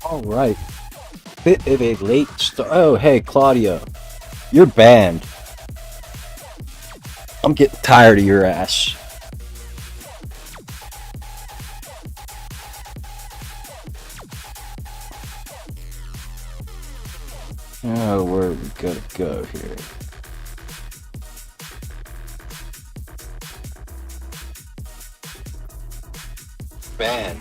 All right. Bit of a late start. Oh, hey, Claudia. You're banned. I'm getting tired of your ass. Oh, where are we gonna go here? Banned.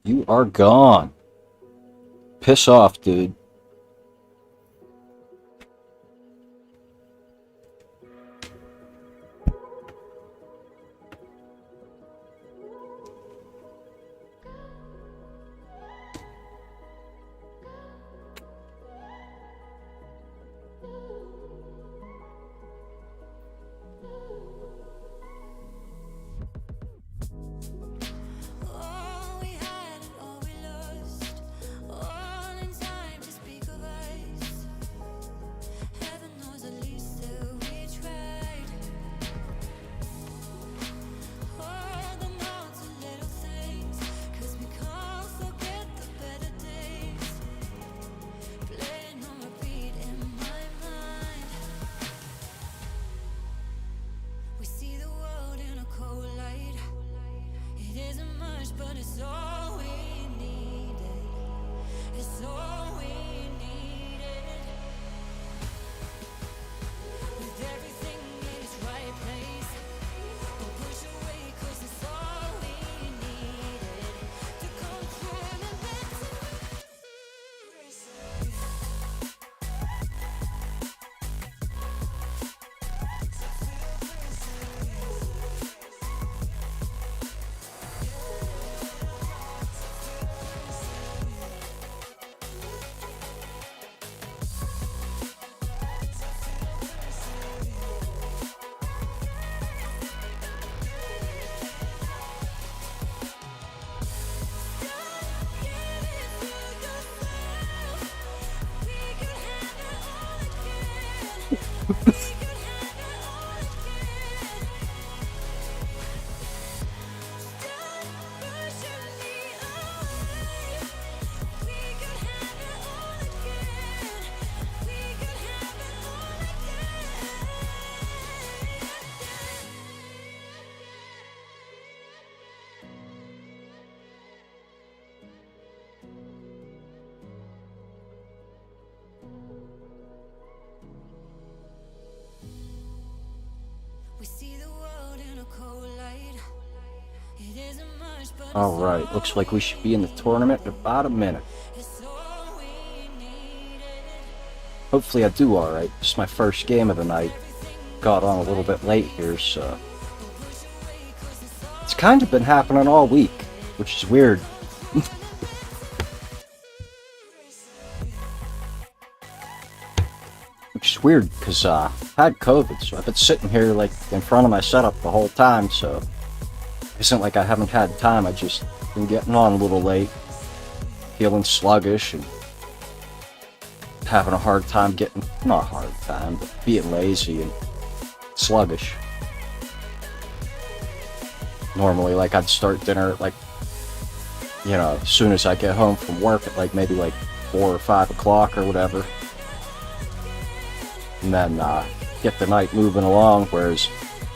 You are gone. Piss off, dude. Alright, looks like we should be in the tournament in about a minute. Hopefully I do alright. This is my first game of the night. Got on a little bit late here, so... It's kind of been happening all week, which is weird. Which is weird, because I had COVID, so I've been sitting here, like, in front of my setup the whole time, so... It isn't like I haven't had time, I just been getting on a little late, feeling sluggish, and having a hard time getting, not a hard time, but being lazy and sluggish. Normally, like, I'd start dinner at, like, you know, as soon as I get home from work at, like, maybe, like, 4 or 5 o'clock or whatever. And then, get the night moving along, whereas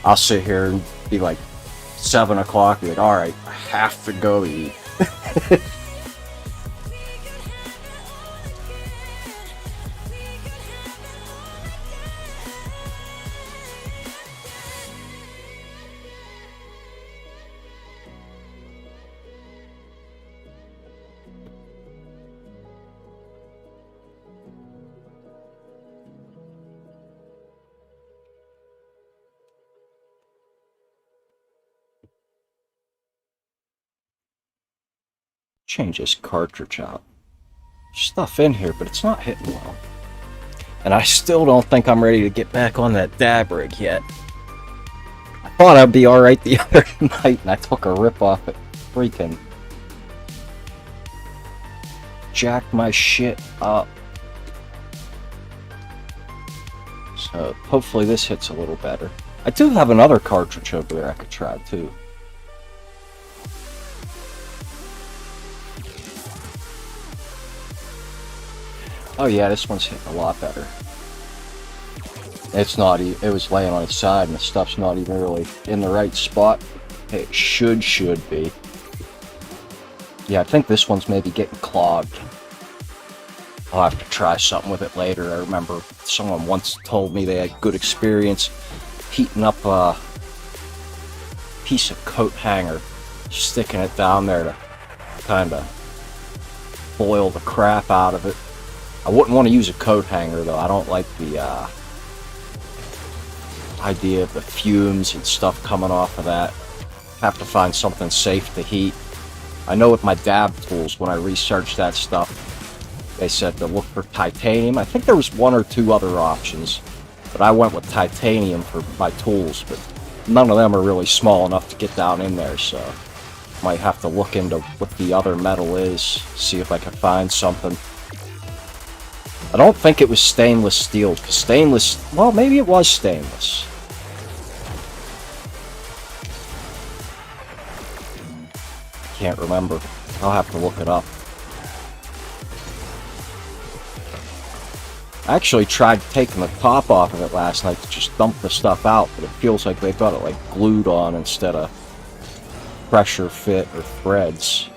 I'll sit here and be, like, 7 o'clock, be like, alright, I have to go eat. Change this cartridge out. Stuff in here, but it's not hitting well. And I still don't think I'm ready to get back on that dab rig yet. I thought I'd be alright the other night, and I took a rip off it. Freaking jacked my shit up. Hopefully this hits a little better. I do have another cartridge over there I could try too. Oh yeah, this one's hitting a lot better. It's not it was laying on its side and the stuff's not even really in the right spot. It should be. Yeah, I think this one's maybe getting clogged. I'll have to try something with it later. I remember someone once told me they had good experience heating up a piece of coat hanger, sticking it down there to kind of boil the crap out of it. I wouldn't want to use a coat hanger though. I don't like the idea of the fumes and stuff coming off of that. Have to find something safe to heat. I know with my dab tools, when I researched that stuff, they said to look for titanium. I think there was one or two other options, but I went with titanium for my tools, but none of them are really small enough to get down in there, so might have to look into what the other metal is, see if I can find something. I don't think it was stainless steel, because stainless, well, maybe it was stainless. Can't remember. I'll have to look it up. I actually tried taking the top off of it last night to just dump the stuff out, but it feels like they got it like glued on instead of pressure fit or threads.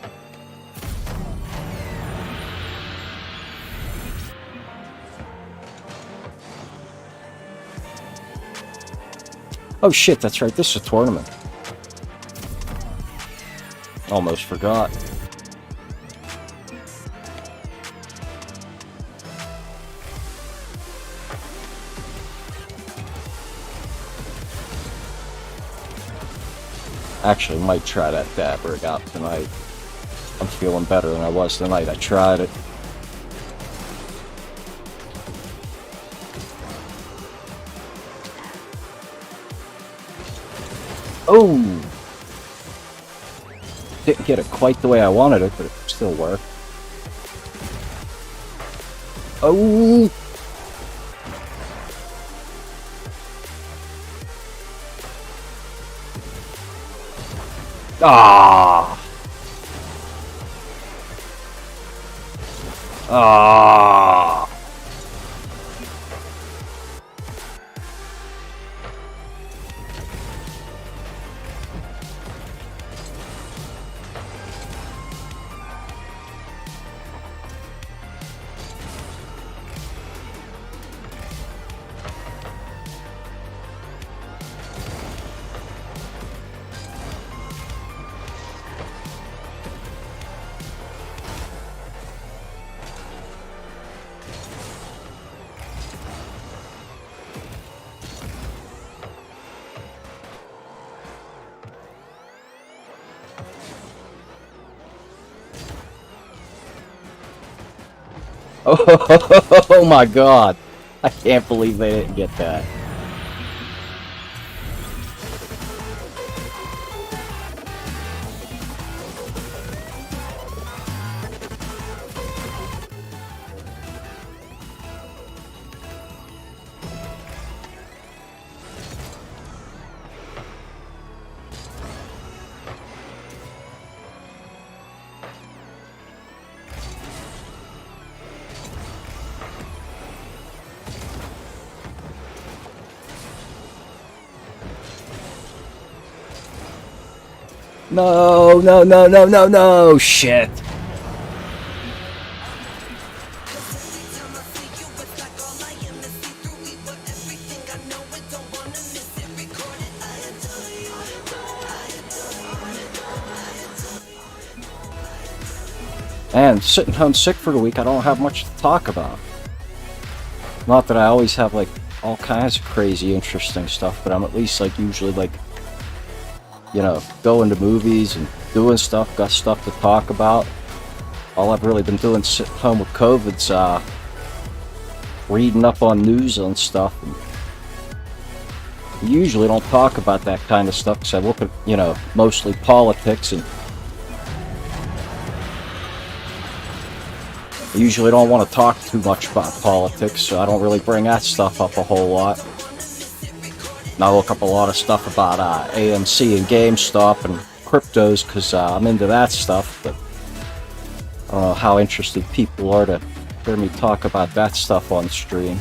Oh shit, that's right, this is a tournament. Almost forgot. Actually, might try that dab rig out tonight. I'm feeling better than I was the night I tried it. Oh! Didn't get it quite the way I wanted it, but it still worked. Oh! Ah! Ah! Oh my god! I can't believe they didn't get that. No, no, no, no, no, no, shit. And sitting home sick for the week, I don't have much to talk about. Not that I always have like all kinds of crazy interesting stuff, but I'm at least like usually like, you know, going to movies and doing stuff, got stuff to talk about. All I've really been doing sitting home with COVID's reading up on news and stuff. And we usually don't talk about that kind of stuff because I look at, you know, mostly politics, and I usually don't want to talk too much about politics, so I don't really bring that stuff up a whole lot. And I look up a lot of stuff about AMC and GameStop and cryptos because I'm into that stuff, but I don't know how interested people are to hear me talk about that stuff on stream.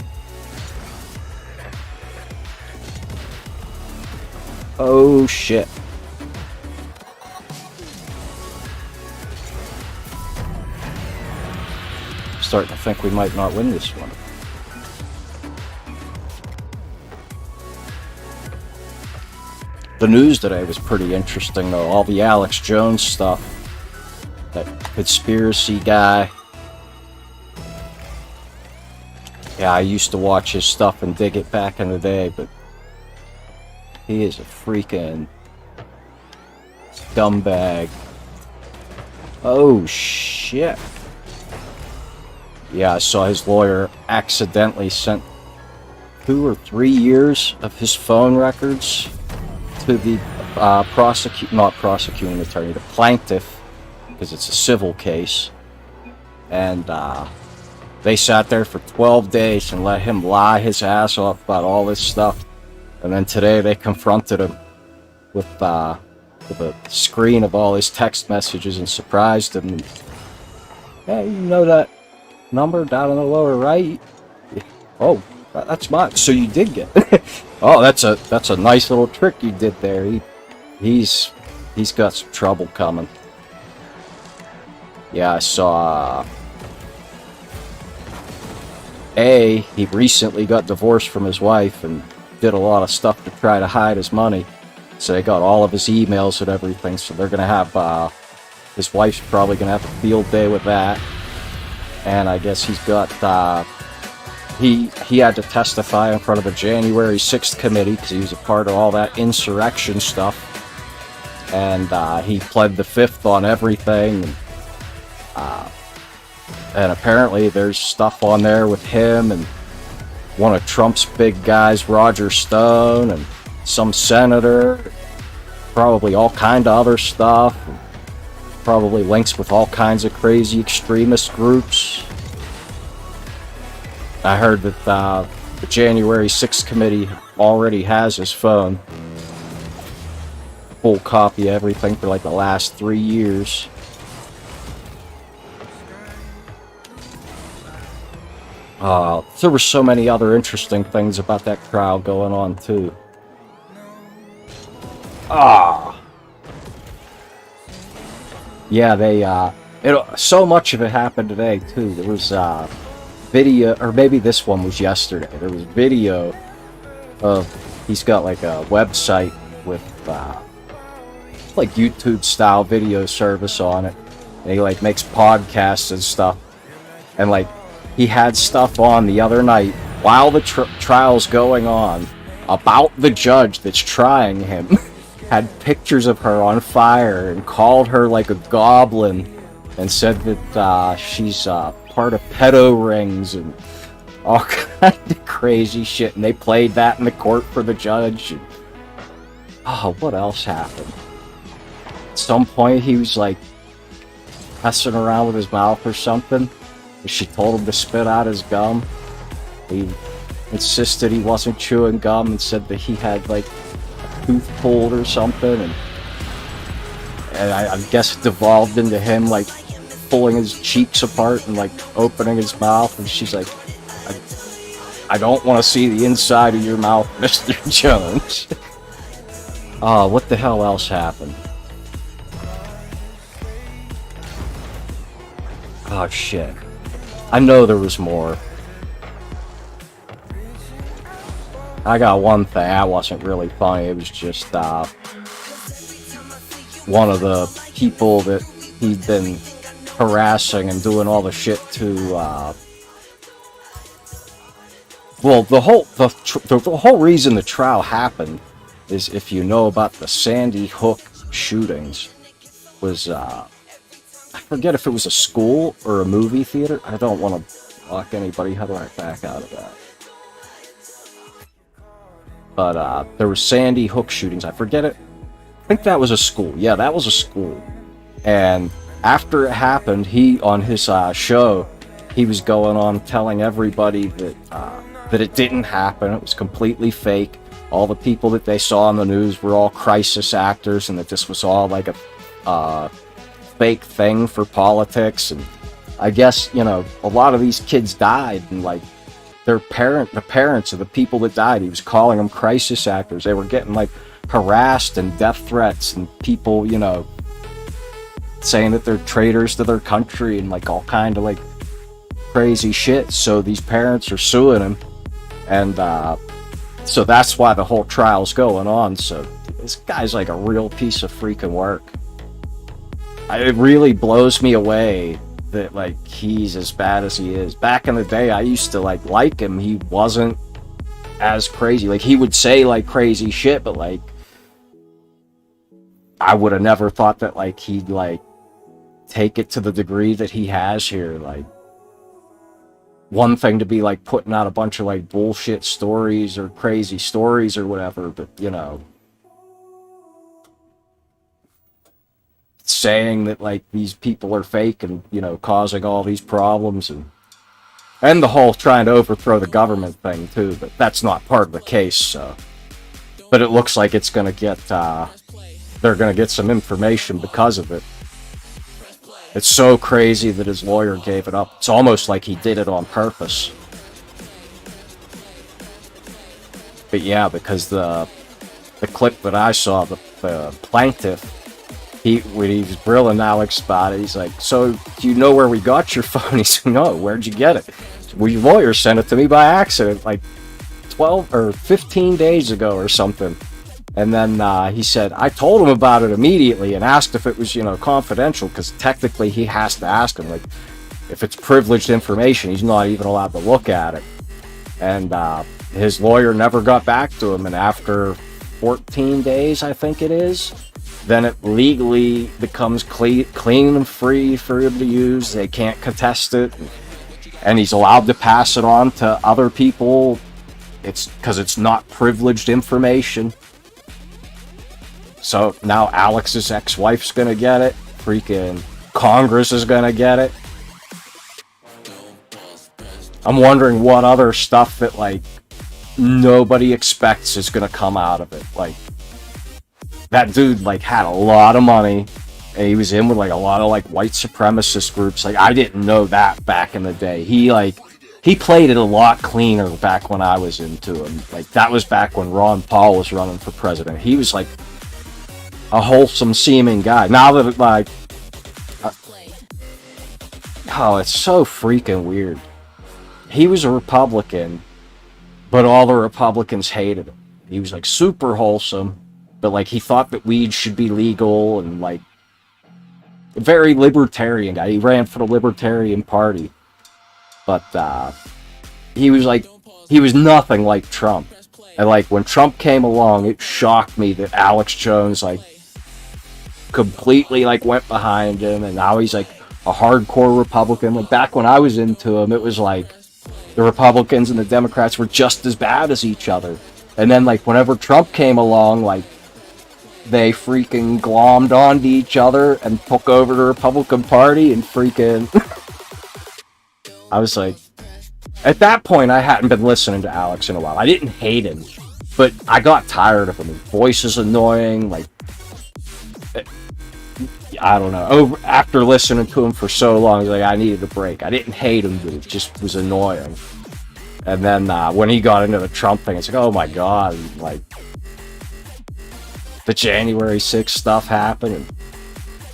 Oh shit. Starting to think we might not win this one. The news today was pretty interesting though. All the Alex Jones stuff. That conspiracy guy. Yeah, I used to watch his stuff and dig it back in the day, but he is a freaking scumbag. Oh shit. Yeah, I saw his lawyer accidentally sent 2 or 3 years of his phone records to the prosecuting attorney, the plaintiff, because it's a civil case. And they sat there for 12 days and let him lie his ass off about all this stuff. And then today they confronted him with a screen of all his text messages and surprised him. Hey, you know that number down in the lower right? Oh, that's mine. So you did get it. Oh, that's a nice little trick you did there. He's got some trouble coming. Yeah, I saw he recently got divorced from his wife and did a lot of stuff to try to hide his money. So they got all of his emails and everything. So they're gonna have his wife's probably gonna have a field day with that. And I guess he's got he had to testify in front of a January 6th committee because he was a part of all that insurrection stuff. And he pled the fifth on everything. And apparently there's stuff on there with him and one of Trump's big guys, Roger Stone, and some senator, probably all kind of other stuff, probably links with all kinds of crazy extremist groups. I heard that the January 6th committee already has his phone. Full copy of everything for like the last 3 years. There were so many other interesting things about that trial going on too. Yeah, they so much of it happened today too. There was video, or maybe this one was yesterday. There was video of, he's got like a website with like YouTube style video service on it. And he like makes podcasts and stuff. And like he had stuff on the other night while the trial's going on about the judge that's trying him. Had pictures of her on fire and called her like a goblin and said that she's part of pedo rings and all kind of crazy shit. And they played that in the court for the judge. And, what else happened? At some point he was like messing around with his mouth or something. She told him to spit out his gum. He insisted he wasn't chewing gum and said that he had like a tooth pulled or something, and I guess it devolved into him like pulling his cheeks apart and like opening his mouth, and she's like, I don't want to see the inside of your mouth, Mr. Jones. What the hell else happened? Oh shit. I know there was more. I got one thing, that wasn't really funny, it was just one of the people that he'd been harassing and doing all the shit to, well, the whole reason the trial happened is, if you know about the Sandy Hook shootings, was, I forget if it was a school or a movie theater. I don't want to lock anybody. How do I back out of that? But there were Sandy Hook shootings. I forget it. I think that was a school. Yeah, that was a school. And after it happened, he, on his show, he was going on telling everybody that it didn't happen. It was completely fake. All the people that they saw on the news were all crisis actors, and that this was all like a fake thing for politics. And I guess, you know, a lot of these kids died, and like the parents of the people that died, he was calling them crisis actors. They were getting like harassed and death threats, and people, you know, saying that they're traitors to their country and like all kind of like crazy shit. So these parents are suing him, and so that's why the whole trial's going on. So this guy's like a real piece of freaking work. It really blows me away that like he's as bad as he is. Back in the day, I used to like him. He wasn't as crazy. Like, he would say like crazy shit, but like I would have never thought that like he'd like take it to the degree that he has here. Like, one thing to be like putting out a bunch of like bullshit stories or crazy stories or whatever, but you know, saying that like these people are fake and, you know, causing all these problems, and the whole trying to overthrow the government thing too, but that's not part of the case. So, but it looks like it's gonna get they're gonna get some information because of it. It's so crazy that his lawyer gave it up. It's almost like he did it on purpose. But yeah, because the clip that I saw, the plaintiff, when he was grilling Alex about it, he's like, "So, do you know where we got your phone?" He said, "No, where'd you get it?" "Well, your lawyer sent it to me by accident, like 12 or 15 days ago or something." And then he said, "I told him about it immediately and asked if it was, you know, confidential, because technically he has to ask him. Like, if it's privileged information, he's not even allowed to look at it." And his lawyer never got back to him. And after 14 days, I think it is, then it legally becomes clean and free for him to use. They can't contest it. And he's allowed to pass it on to other people. It's because it's not privileged information. So now Alex's ex-wife's gonna get it. Freaking Congress is gonna get it. I'm wondering what other stuff that like nobody expects is gonna come out of it. Like, that dude like had a lot of money, and he was in with like a lot of like white supremacist groups. Like, I didn't know that back in the day. He played it a lot cleaner back when I was into him. Like, that was back when Ron Paul was running for president. He was like a wholesome seeming guy. Now that like oh, it's so freaking weird. He was a Republican, but all the Republicans hated him. He was like super wholesome, but like he thought that weed should be legal, and like a very libertarian guy. He ran for the Libertarian Party, but he was nothing like Trump. And like when Trump came along, it shocked me that Alex Jones like completely like went behind him, and now he's like a hardcore Republican. Like, back when I was into him, it was like the Republicans and the Democrats were just as bad as each other. And then like whenever Trump came along, like they freaking glommed onto each other and took over the Republican Party, and freaking I was like, at that point I hadn't been listening to Alex in a while. I didn't hate him, but I got tired of him. His voice is annoying. Like, I don't know. After listening to him for so long, like, I needed a break. I didn't hate him, but it just was annoying. And then when he got into the Trump thing, it's like, oh my god, like the January 6th stuff happened.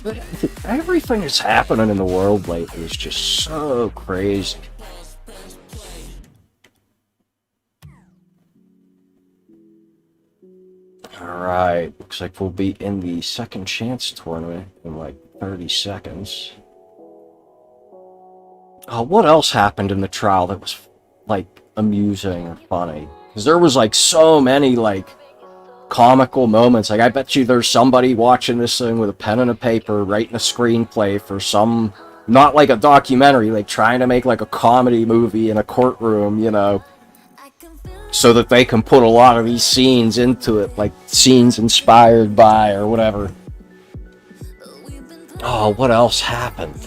And everything that's happening in the world lately is just so crazy. Alright, looks like we'll be in the Second Chance tournament in like 30 seconds. What else happened in the trial that was like amusing or funny? Because there was like so many like comical moments. Like, I bet you there's somebody watching this thing with a pen and a paper writing a screenplay for some, not like a documentary, like trying to make like a comedy movie in a courtroom, you know, so that they can put a lot of these scenes into it, like scenes inspired by or whatever. Oh, what else happened?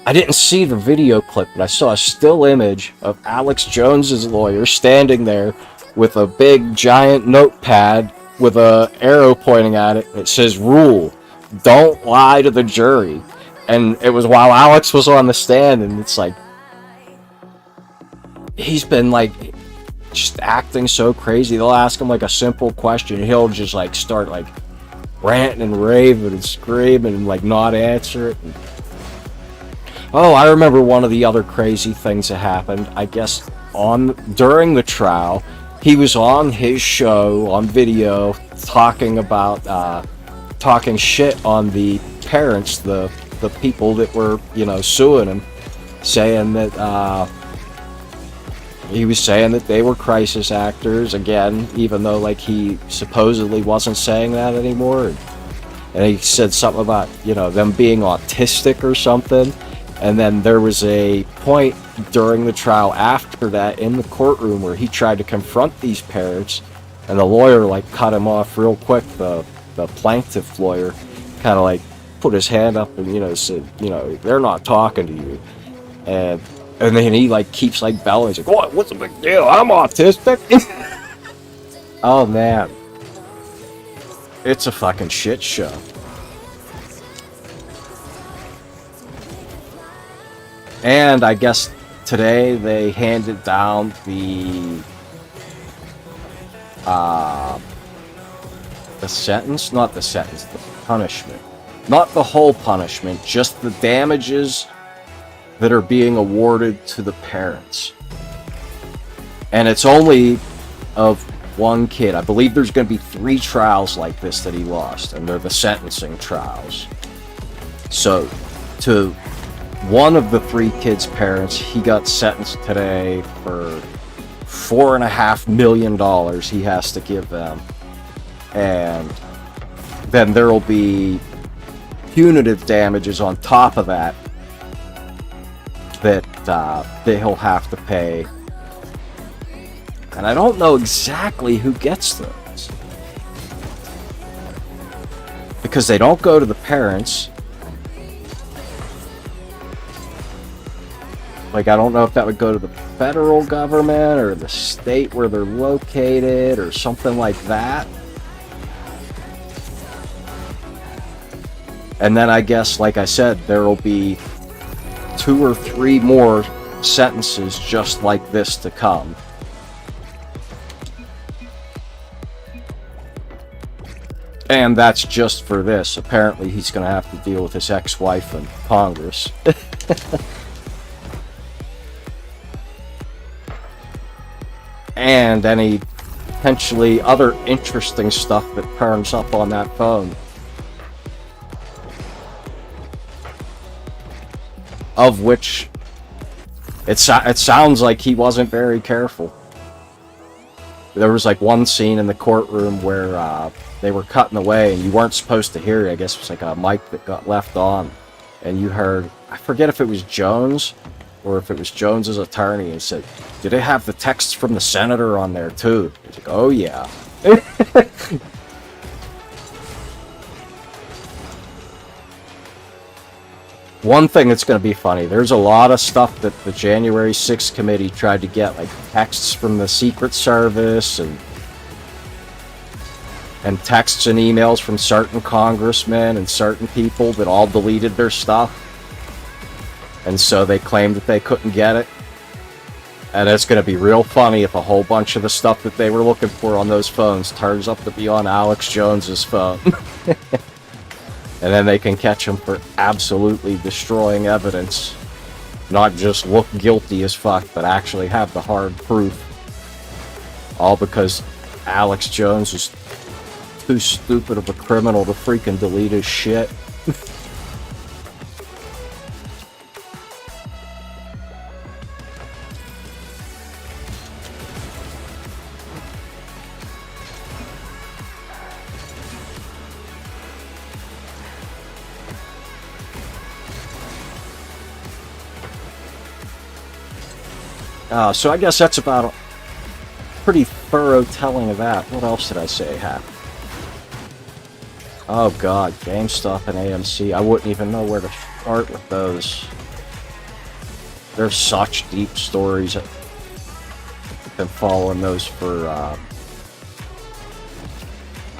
I didn't see the video clip, but I saw a still image of Alex Jones's lawyer standing there with a big giant notepad with a arrow pointing at it. It says, "Rule, don't lie to the jury." And it was while Alex was on the stand, and it's like, he's been like just acting so crazy. They'll ask him like a simple question, and he'll just like start like ranting and raving and screaming and like not answer it. Oh, I remember one of the other crazy things that happened. I guess during the trial, he was on his show on video talking about talking shit on the parents, the people that were, you know, suing him, saying that he was saying that they were crisis actors again, even though like he supposedly wasn't saying that anymore. And he said something about, you know, them being autistic or something. And then there was a point during the trial after that in the courtroom where he tried to confront these parents, and the lawyer like cut him off real quick. The plaintiff lawyer kind of like put his hand up and, you know, said, you know, they're not talking to you. And then he like keeps like bellowing. He's like, what's the big deal? I'm autistic. Oh man, it's a fucking shit show. And I guess today they handed down the sentence, not the sentence, the punishment. Not the whole punishment, just the damages that are being awarded to the parents. And it's only of one kid. I believe there's going to be 3 trials like this that he lost, and they're the sentencing trials. So, to one of the 3 kids' parents, he got sentenced today for $4.5 million he has to give them. And then there will be punitive damages on top of that that he'll have to pay. And I don't know exactly who gets those, because they don't go to the parents. Like, I don't know if that would go to the federal government or the state where they're located or something like that. And then I guess, like I said, there will be 2 or 3 more sentences just like this to come. And that's just for this. Apparently he's going to have to deal with his ex-wife in Congress. And any potentially other interesting stuff that turns up on that phone. Of which it sounds like he wasn't very careful. There was like one scene in the courtroom where they were cutting away and you weren't supposed to hear it. I guess it was like a mic that got left on, and you heard, I forget if it was Jones or if it was Jones's attorney, and said, "Did it have the text from the senator on there too?" He's like, "Oh yeah." One thing that's going to be funny, there's a lot of stuff that the January 6th committee tried to get, like texts from the Secret Service and texts and emails from certain congressmen and certain people that all deleted their stuff. And so they claimed that they couldn't get it. And it's going to be real funny if a whole bunch of the stuff that they were looking for on those phones turns up to be on Alex Jones's phone. And then they can catch him for absolutely destroying evidence. Not just look guilty as fuck, but actually have the hard proof. All because Alex Jones is too stupid of a criminal to freaking delete his shit. So I guess that's about a pretty thorough telling of that. What else did I say happened? Oh god, GameStop and AMC. I wouldn't even know where to start with those. They're such deep stories. I've been following those for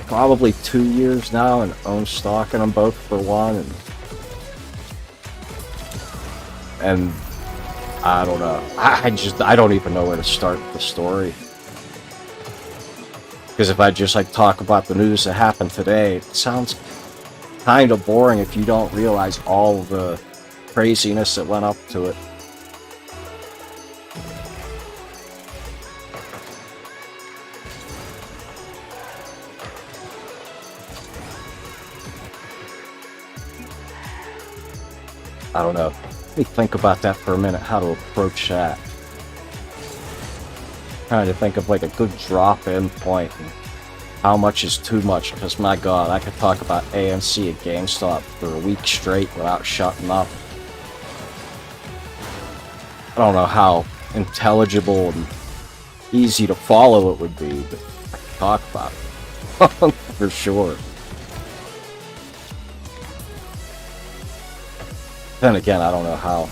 probably 2 years now, and own stock in them both for one. And I don't know. I don't even know where to start the story. Because if I just like talk about the news that happened today, it sounds kind of boring if you don't realize all the craziness that went up to it. I don't know. Let me think about that for a minute, how to approach that. Trying to think of like a good drop-in point and how much is too much, because my god, I could talk about AMC and GameStop for a week straight without shutting up. I don't know how intelligible and easy to follow it would be, but I could talk about it. For sure. Then again, I don't know how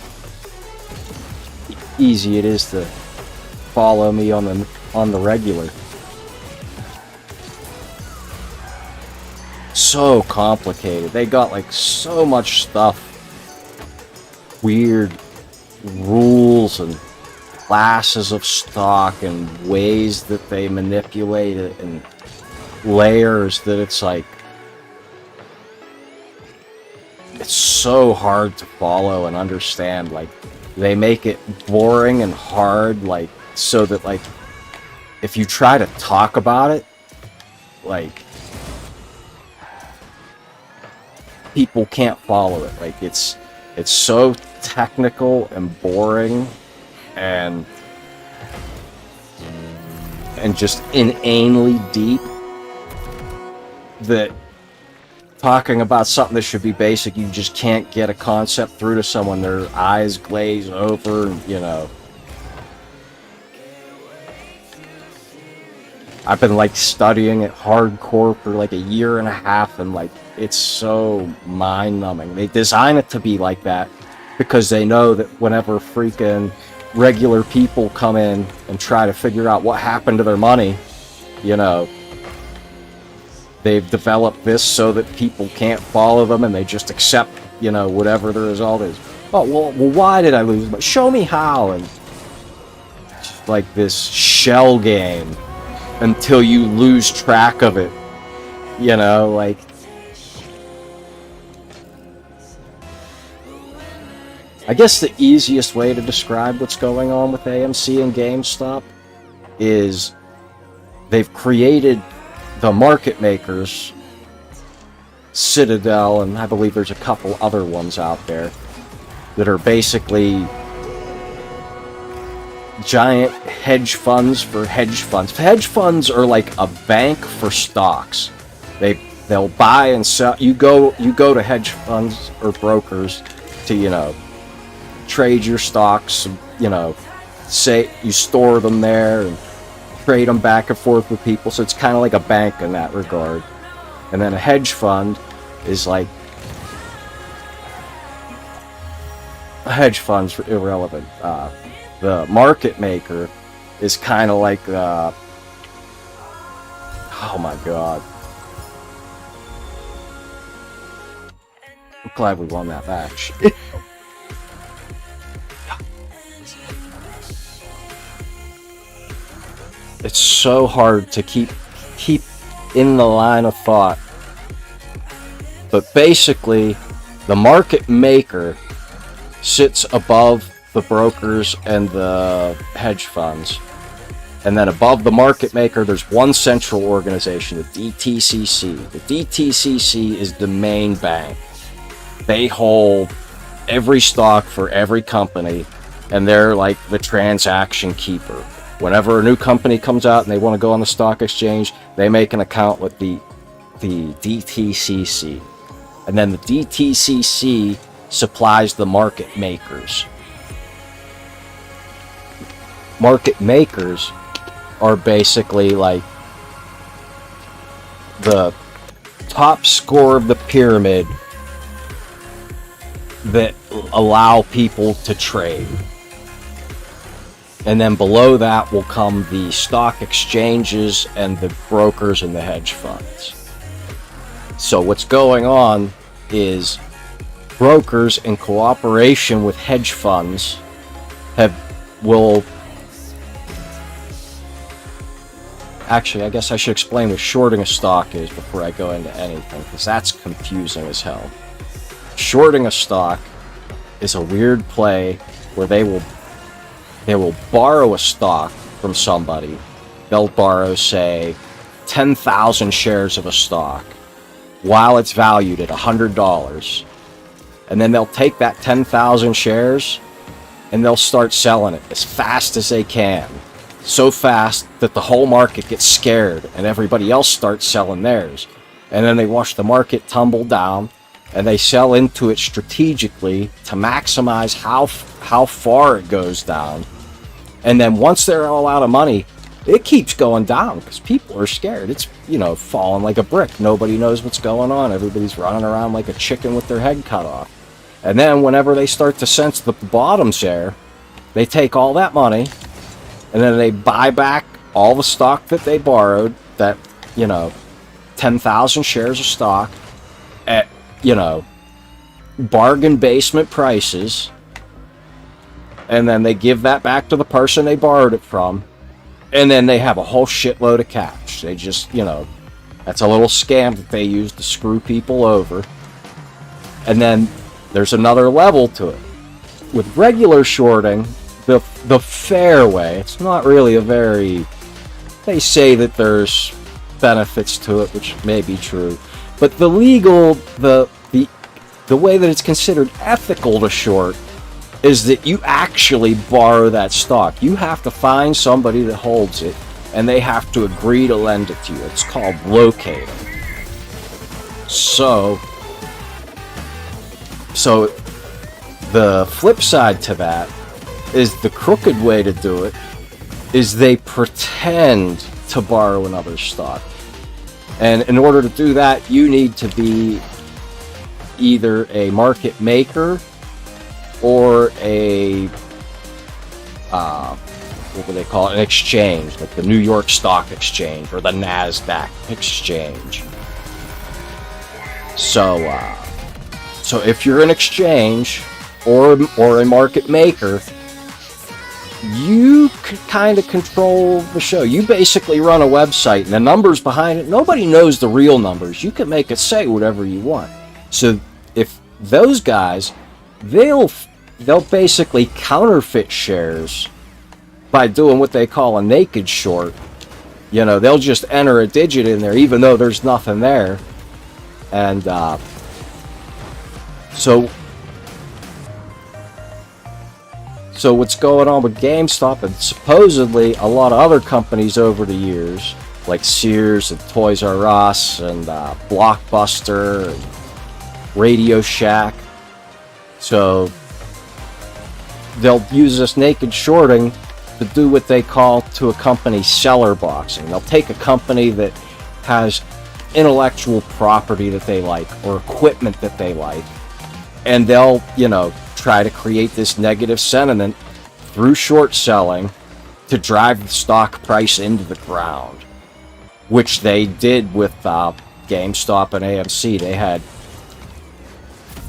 easy it is to follow me on the regular. So complicated. They got like so much stuff, weird rules and classes of stock and ways that they manipulate it and layers that it's like, it's so hard to follow and understand. Like, they make it boring and hard, like, so that, like, if you try to talk about it, like, people can't follow it. Like, it's so technical and boring and just inanely deep that talking about something that should be basic, you just can't get a concept through to someone. Their eyes glaze over, you know. I've been like studying it hardcore for like a year and a half, and like it's so mind-numbing. They design it to be like that because they know that whenever freaking regular people come in and try to figure out what happened to their money, you know, they've developed this so that people can't follow them and they just accept, you know, whatever the result is. Oh, well, why did I lose? But show me how. And it's like this shell game until you lose track of it, you know, like. I guess the easiest way to describe what's going on with AMC and GameStop is they've created the market makers, Citadel, and I believe there's a couple other ones out there that are basically giant hedge funds for hedge funds. Hedge funds are like a bank for stocks. They'll buy and sell. You go to hedge funds or brokers to, you know, trade your stocks, you know, say you store them there and trade them back and forth with people. So it's kind of like a bank in that regard. And then a hedge fund is like, a hedge fund's irrelevant. The market maker is kind of like, oh my god, I'm glad we won that match. It's so hard to keep in the line of thought. But basically, the market maker sits above the brokers and the hedge funds. And then above the market maker, there's one central organization, the DTCC. The DTCC is the main bank. They hold every stock for every company, and they're like the transaction keeper. Whenever a new company comes out and they want to go on the stock exchange, they make an account with the DTCC. And then the DTCC supplies the market makers. Market makers are basically like the top score of the pyramid that allow people to trade. And then below that will come the stock exchanges and the brokers and the hedge funds. So what's going on is brokers in cooperation with hedge funds will actually, I guess I should explain what shorting a stock is before I go into anything, because that's confusing as hell. Shorting a stock is a weird play where they will borrow a stock from somebody. They'll borrow, say, 10,000 shares of a stock while it's valued at $100. And then they'll take that 10,000 shares and they'll start selling it as fast as they can. So fast that the whole market gets scared and everybody else starts selling theirs. And then they watch the market tumble down and they sell into it strategically to maximize how far it goes down. And then once they're all out of money, it keeps going down because people are scared. It's, falling like a brick. Nobody knows what's going on. Everybody's running around like a chicken with their head cut off. And then whenever they start to sense that the bottom's there, they take all that money and then they buy back all the stock that they borrowed, that, 10,000 shares of stock at, bargain basement prices. And then they give that back to the person they borrowed it from. And then they have a whole shitload of cash. They just, that's a little scam that they use to screw people over. And then there's another level to it. With regular shorting, the fair way, it's not really they say that there's benefits to it, which may be true. But the legal, the way that it's considered ethical to short is that you actually borrow that stock. You have to find somebody that holds it, and they have to agree to lend it to you. It's called locating. So the flip side to that is the crooked way to do it is they pretend to borrow another stock. And in order to do that, you need to be either a market maker or a what would they call it? An exchange, like the New York Stock Exchange or the NASDAQ Exchange. So if you're an exchange or a market maker, you kind of control the show. You basically run a website, and the numbers behind it, nobody knows the real numbers. You can make it say whatever you want. So if those guys, they'll basically counterfeit shares by doing what they call a naked short. They'll just enter a digit in there even though there's nothing there. And so what's going on with GameStop and supposedly a lot of other companies over the years, like Sears and Toys R Us and Blockbuster and Radio Shack, so they'll use this naked shorting to do what they call to a company seller boxing. They'll take a company that has intellectual property that they like or equipment that they like, and they'll, try to create this negative sentiment through short selling to drive the stock price into the ground, which they did with GameStop and AMC. They had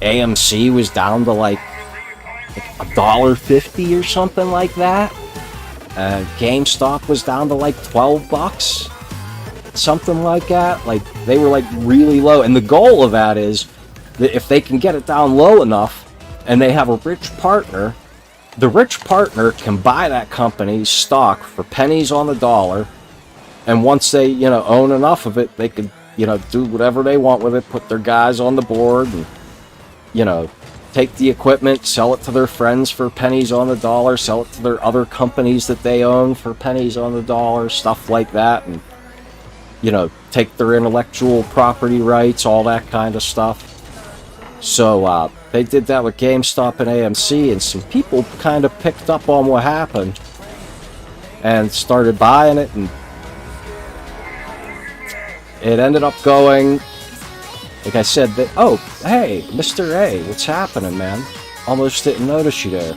AMC was down to like $1.50 or something like that, and GameStop was down to like $12, something like that. Like, they were like really low, and the goal of that is that if they can get it down low enough and they have a rich partner, the rich partner can buy that company's stock for pennies on the dollar, and once they own enough of it, they could do whatever they want with it, put their guys on the board, and take the equipment, sell it to their friends for pennies on the dollar, sell it to their other companies that they own for pennies on the dollar, stuff like that, and take their intellectual property rights, all that kind of stuff. So they did that with GameStop and AMC, and some people kind of picked up on what happened and started buying it, and it ended up going, like I said, oh, hey, Mr. A, what's happening, man? Almost didn't notice you there.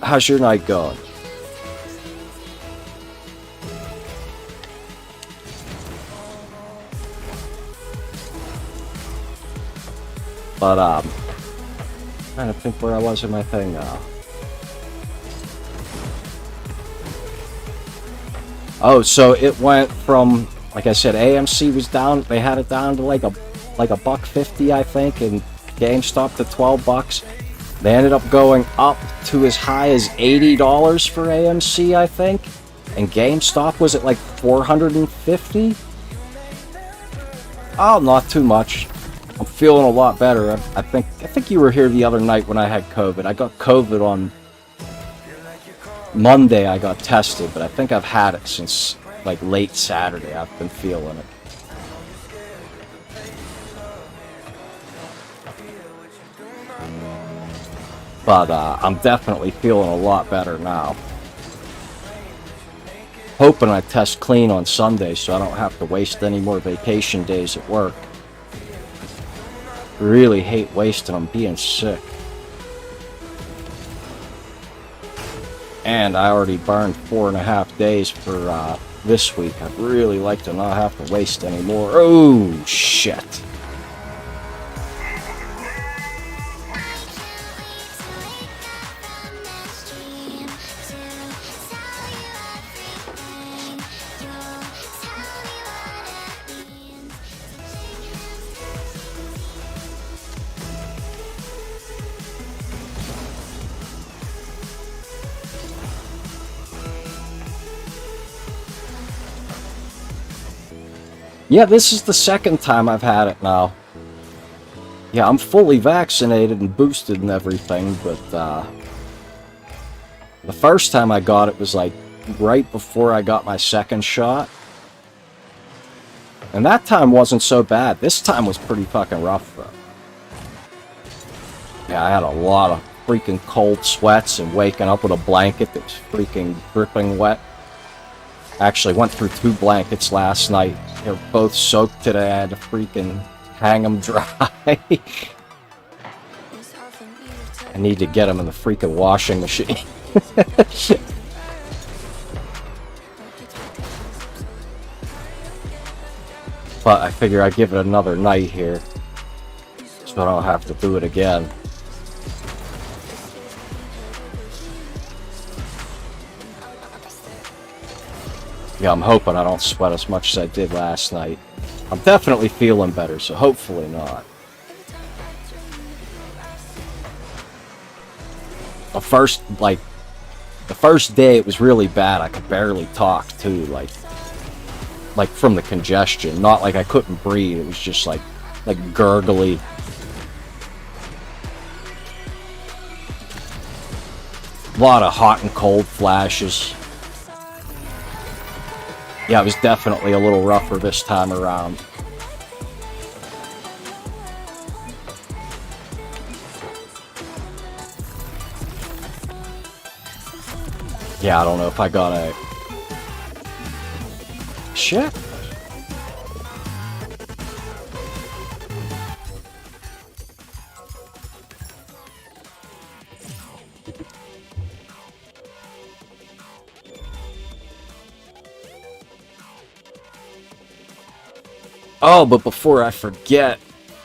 how's your night going? But, trying to think where I was in my thing now. Oh, so it went from, like I said, AMC was down. They had it down to like a $1.50, I think, and GameStop to $12. They ended up going up to as high as $80 for AMC, I think, and GameStop was at like $450. Oh, not too much. I'm feeling a lot better. I think you were here the other night when I had COVID. I got COVID on Monday. I got tested, but I think I've had it since like late Saturday. I've been feeling it. But I'm definitely feeling a lot better now. Hoping I test clean on Sunday so I don't have to waste any more vacation days at work. Really hate wasting them being sick. And I already burned 4.5 days for this week. I'd really like to not have to waste any more. Oh, shit. Yeah, this is the second time I've had it now. Yeah, I'm fully vaccinated and boosted and everything, but the first time I got it was like right before I got my second shot. And that time wasn't so bad. This time was pretty fucking rough, though. Yeah, I had a lot of freaking cold sweats and waking up with a blanket that was freaking dripping wet. Actually went through 2 blankets last night. They're both soaked today. I had to freaking hang them dry. I need to get them in the freaking washing machine. But I figure I'd give it another night here, so I don't have to do it again. Yeah, I'm hoping I don't sweat as much as I did last night. I'm definitely feeling better, so hopefully not. The first day it was really bad. I could barely talk too, like from the congestion. Not like I couldn't breathe. It was just like gurgly. A lot of hot and cold flashes. Yeah, it was definitely a little rougher this time around. Yeah, I don't know if I got a... Shit. Oh, but before I forget,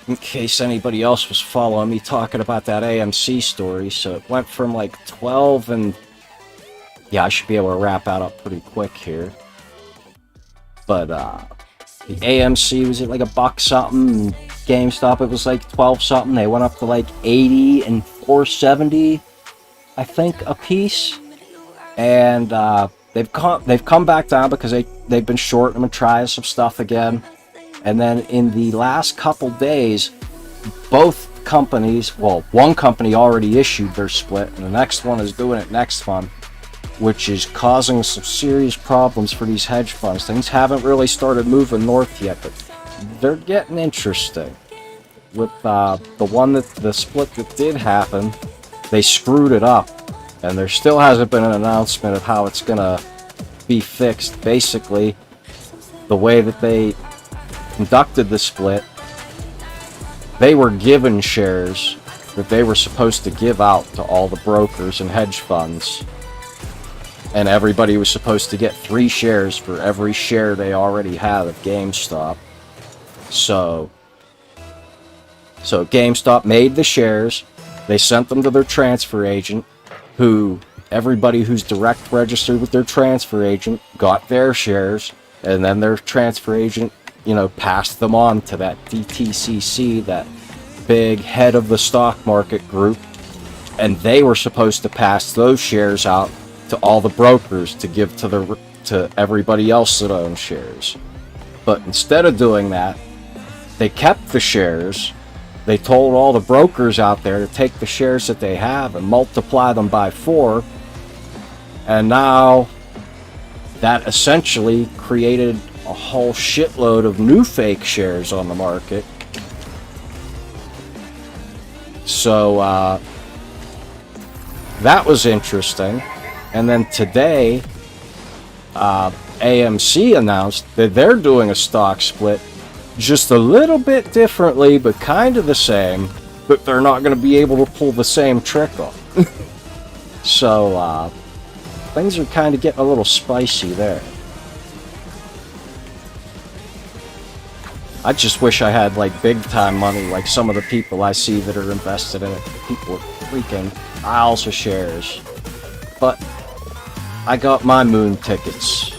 in case anybody else was following me talking about that AMC story, so it went from like 12 and... Yeah, I should be able to wrap that up pretty quick here. But, the AMC was at like $1 something, and GameStop it was like 12 something. They went up to like 80 and 470, I think, a piece. And, they've come back down because they've been short and been trying some stuff again. And then in the last couple days, both companies, well, one company already issued their split, and the next one is doing it next month, which is causing some serious problems for these hedge funds. Things haven't really started moving north yet, but they're getting interesting. With the split that did happen, they screwed it up, and there still hasn't been an announcement of how it's gonna be fixed. Basically, the way that they conducted the split, they were given shares that they were supposed to give out to all the brokers and hedge funds. And everybody was supposed to get 3 shares for every share they already had of GameStop. So GameStop made the shares. They sent them to their transfer agent, who everybody who's direct registered with their transfer agent got their shares, and then their transfer agent, passed them on to that DTCC, that big head of the stock market group, and they were supposed to pass those shares out to all the brokers to give to everybody else that owns shares. But instead of doing that, they kept the shares. They told all the brokers out there to take the shares that they have and multiply them by 4. And now that essentially created a whole shitload of new fake shares on the market. So that was interesting. And then today, AMC announced that they're doing a stock split just a little bit differently, but kind of the same, but they're not going to be able to pull the same trick off. So things are kind of getting a little spicy there. I just wish I had like big time money like some of the people I see that are invested in it. People with freaking piles of shares. But I got my moon tickets.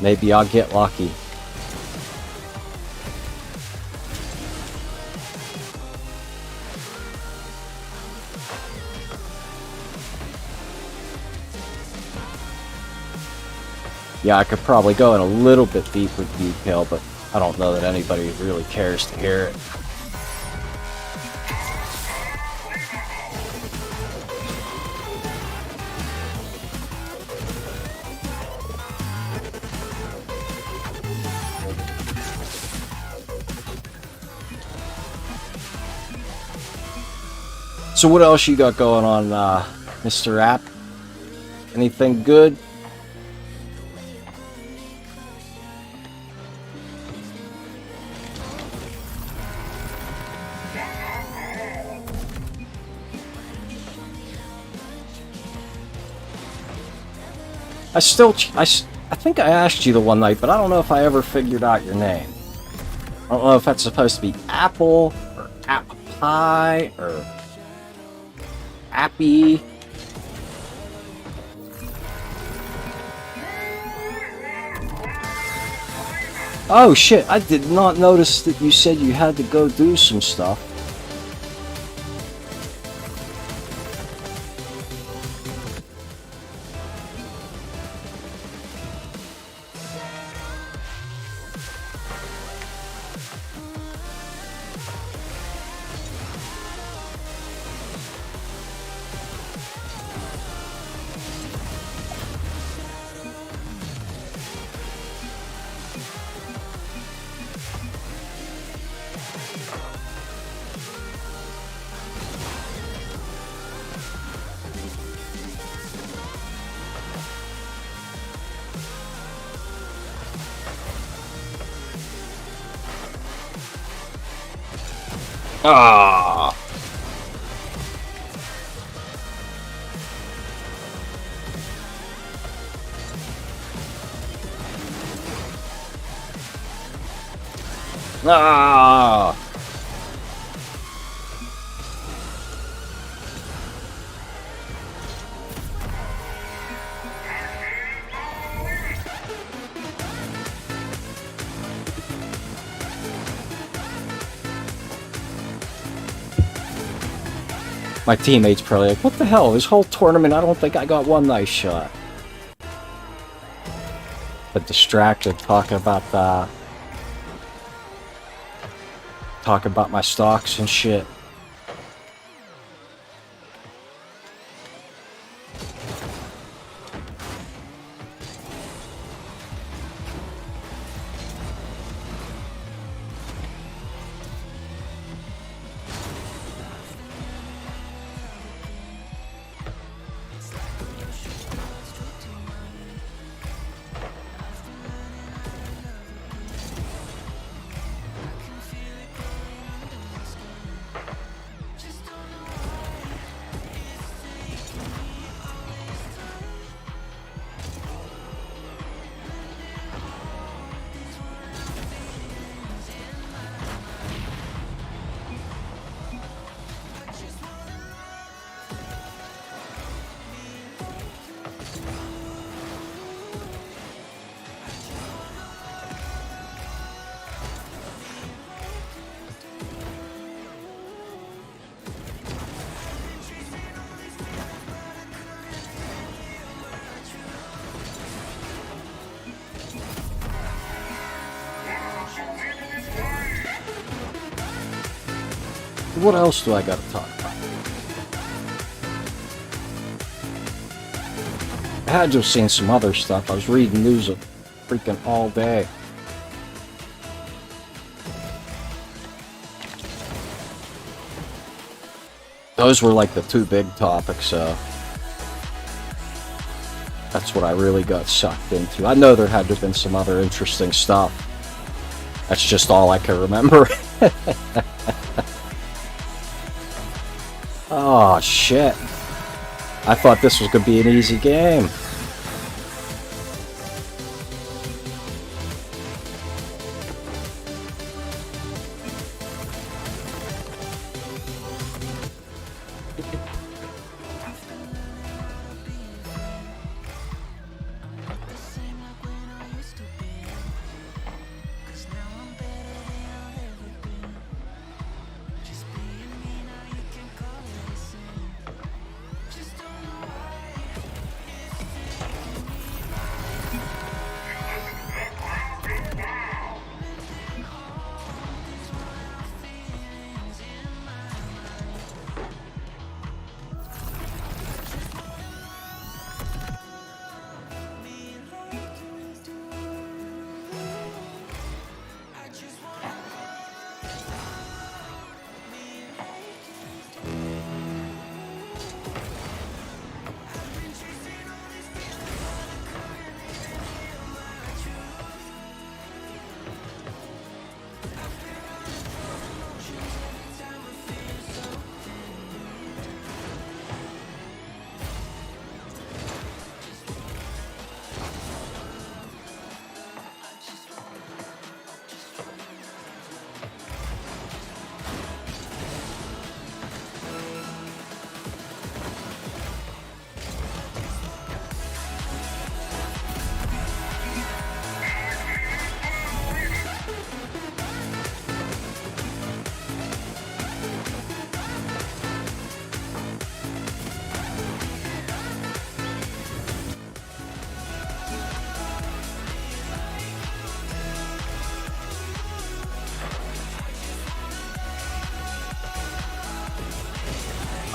Maybe I'll get lucky. Yeah, I could probably go in a little bit deeper detail, but I don't know that anybody really cares to hear it. So what else you got going on, Mr. App? Anything good? I think I asked you the one night, but I don't know if I ever figured out your name. I don't know if that's supposed to be Apple, or App Pie, or Appy. Oh shit, I did not notice that you said you had to go do some stuff. Ah. Ah. My teammates probably like, what the hell? This whole tournament, I don't think I got one nice shot. But distracted talking about my stocks and shit. What else do I gotta talk about? I had to have seen some other stuff. I was reading news freaking all day. Those were like the two big topics, that's what I really got sucked into. I know there had to have been some other interesting stuff. That's just all I can remember. Oh, shit. I thought this was going to be an easy game.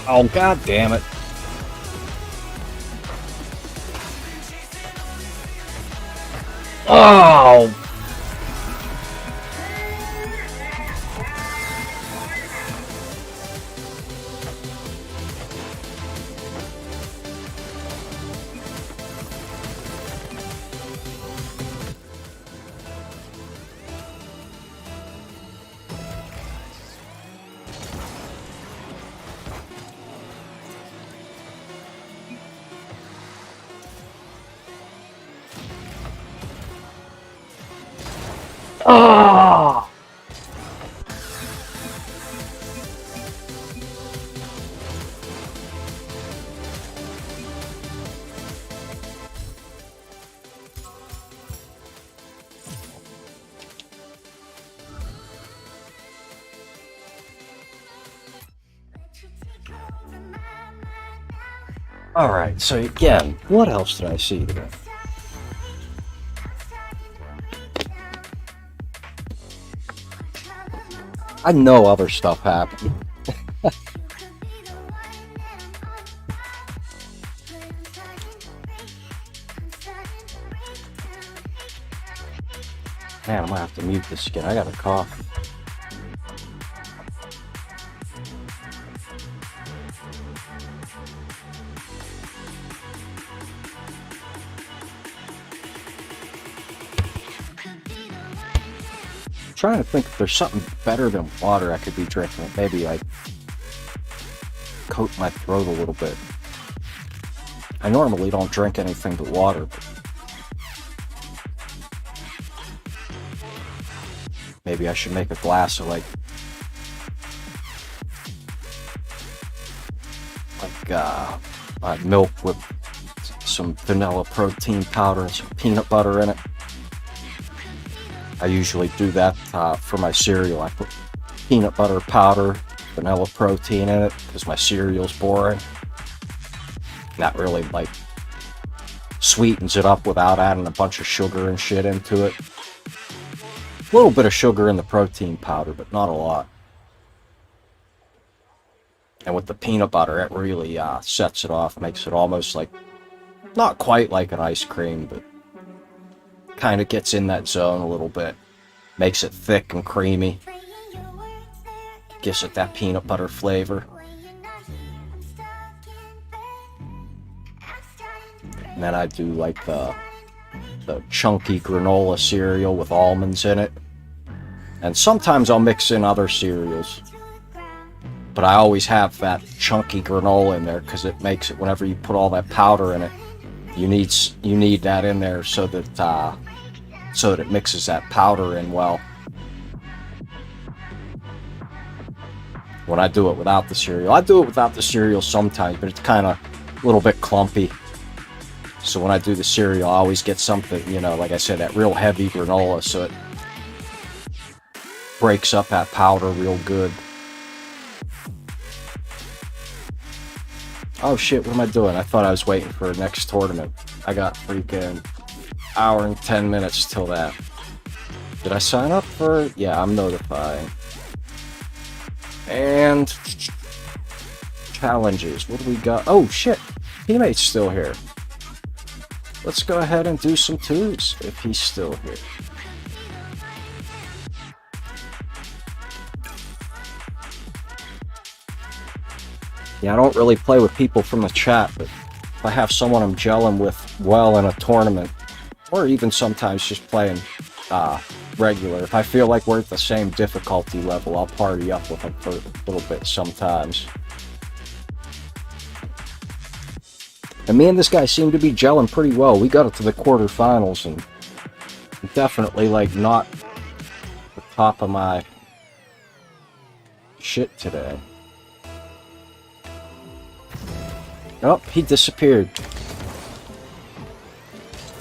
Oh, god damn it. Oh! Oh! Alright, so again, what else did I see today? I know other stuff happened. Man, I'm gonna have to mute this again. I got a cough. Trying to think if there's something better than water I could be drinking. Maybe like coat my throat a little bit. I normally don't drink anything but water, but maybe I should make a glass of like milk with some vanilla protein powder and some peanut butter in it. I usually do that for my cereal. I put peanut butter powder, vanilla protein in it because my cereal's boring. That really like sweetens it up without adding a bunch of sugar and shit into it. A little bit of sugar in the protein powder, but not a lot. And with the peanut butter, it really sets it off, makes it almost like, not quite like an ice cream, but kind of gets in that zone a little bit. Makes it thick and creamy. Gives it that peanut butter flavor. And then I do like the chunky granola cereal with almonds in it. And sometimes I'll mix in other cereals. But I always have that chunky granola in there because it makes it, whenever you put all that powder in it, you need that in there so that it mixes that powder in well. When I do it without the cereal, I do it without the cereal sometimes, but it's kind of a little bit clumpy. So when I do the cereal, I always get something, you know, like I said, that real heavy granola, so it breaks up that powder real good. Oh shit, what am I doing? I thought I was waiting for the next tournament. I got freaking hour and 10 minutes till that. Did I sign up for it? Yeah, I'm notifying. And challenges. What do we got? Oh shit, teammate's still here. Let's go ahead and do some twos if he's still here. Yeah, I don't really play with people from the chat, but if I have someone I'm gelling with well in a tournament, or even sometimes just playing regular, if I feel like we're at the same difficulty level, I'll party up with them for a little bit sometimes. And me and this guy seem to be gelling pretty well. We got it to the quarterfinals, and definitely, like, not the top of my shit today. Oh, he disappeared.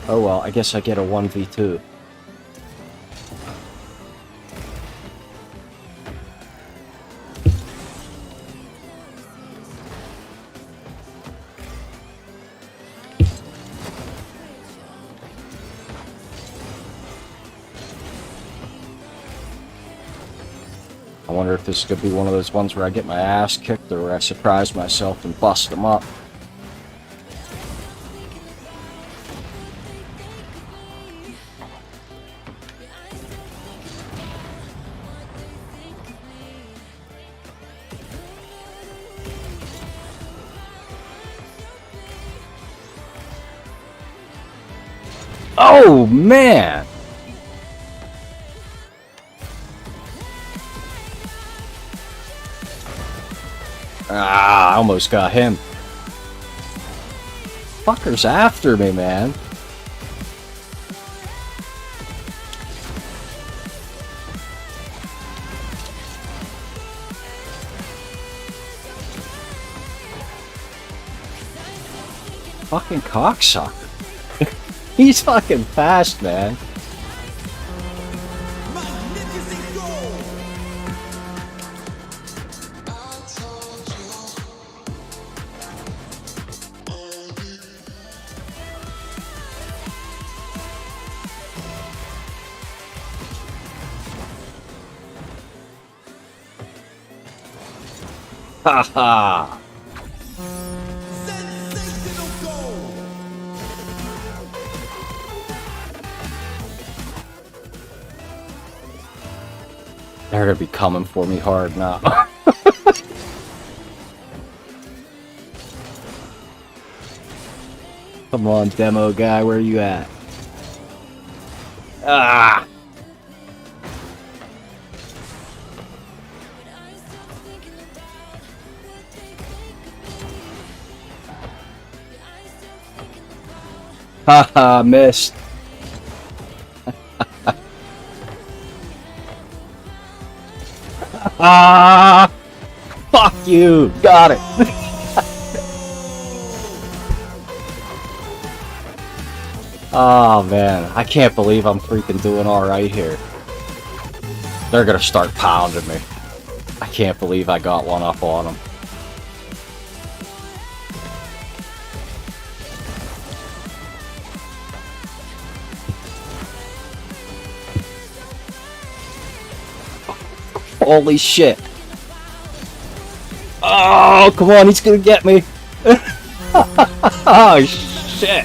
Oh well, I guess I get a 1v2. I wonder if this is going to be one of those ones where I get my ass kicked or where I surprise myself and bust them up. Oh, man! Ah, I almost got him. Fucker's after me, man. Fucking cocksucker. He's fucking fast, man. Haha. They're gonna be coming for me hard now. Come on, demo guy, where you at? Ah! Haha, missed. Ah! Fuck you! Got it! Oh man, I can't believe I'm freaking doing alright here. They're gonna start pounding me. I can't believe I got one up on them. Holy shit. Oh, come on, he's gonna get me. Oh, shit.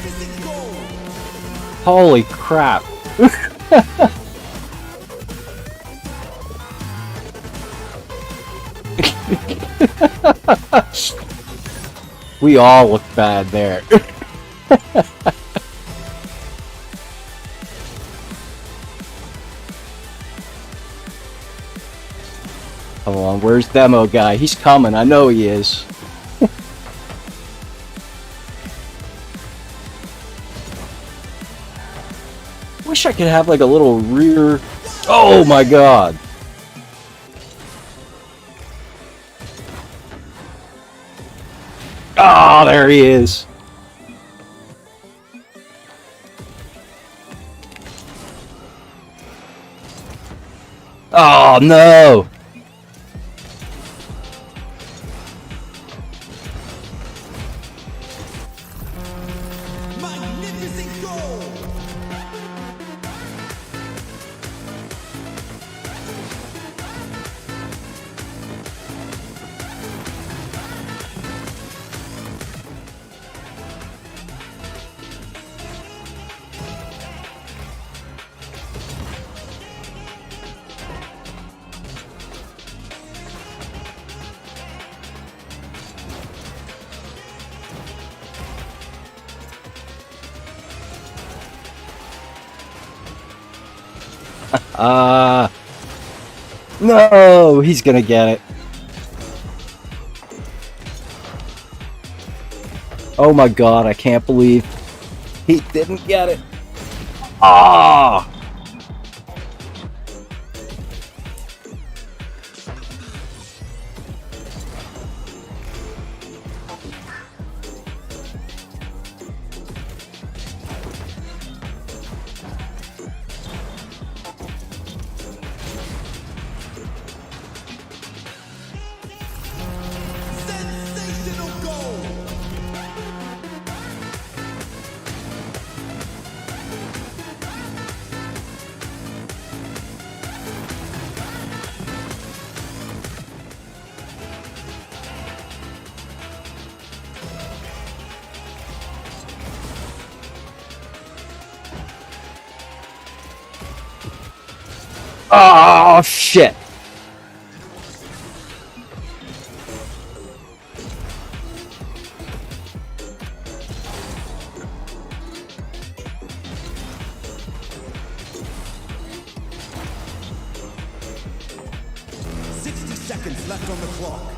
Holy crap. We all look bad there. Come on, where's Demo Guy? He's coming, I know he is. Wish I could have like a little rear... Oh my god! Ah, oh, there he is! Oh no! Magnificent goal! No, he's gonna get it. Oh my god, I can't believe he didn't get it. Ah! Sensational goal! Oh shit! Seconds left on the clock.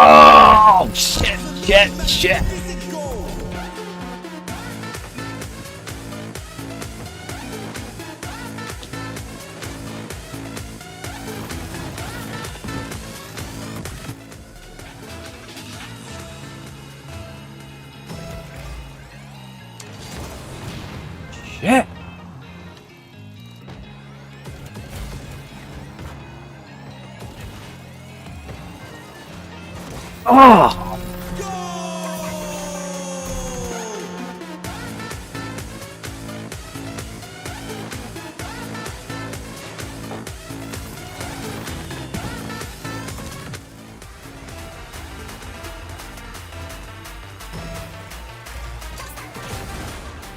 Oh shit! Shit! Magnificent goal! Shit! Oh!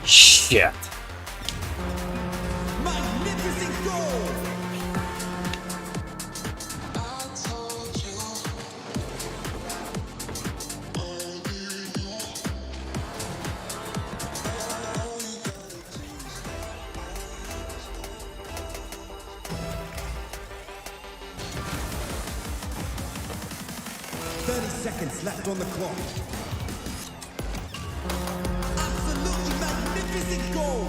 Shit! Magnificent goal! Seconds left on the clock. Absolutely magnificent goal!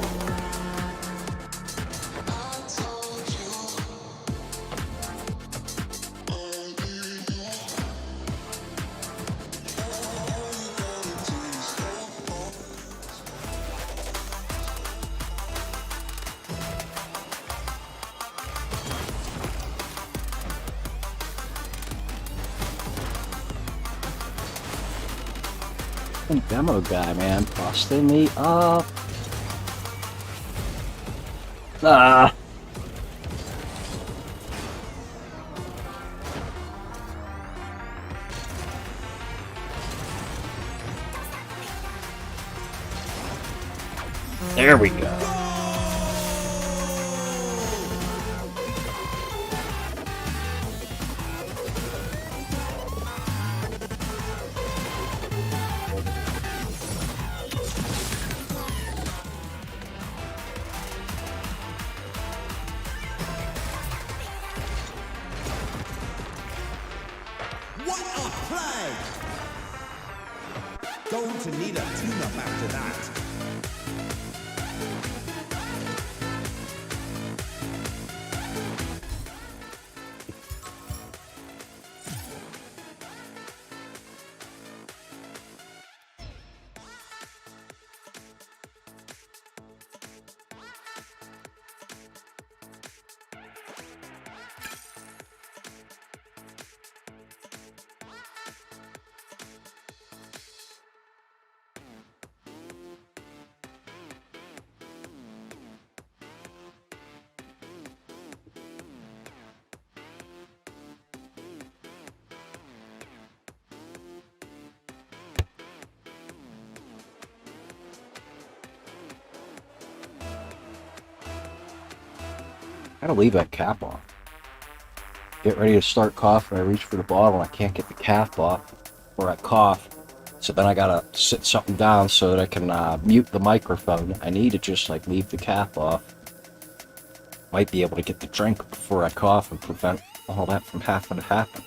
fucking demo guy, man, busting me up. Ah. There we go. What a play! Going to need a tune-up after that. Gotta leave that cap on. Get ready to start coughing. I reach for the bottle and I can't get the cap off, or I cough. So then I gotta sit something down so that I can mute the microphone. I need to just like leave the cap off. Might be able to get the drink before I cough and prevent all that from having to happen.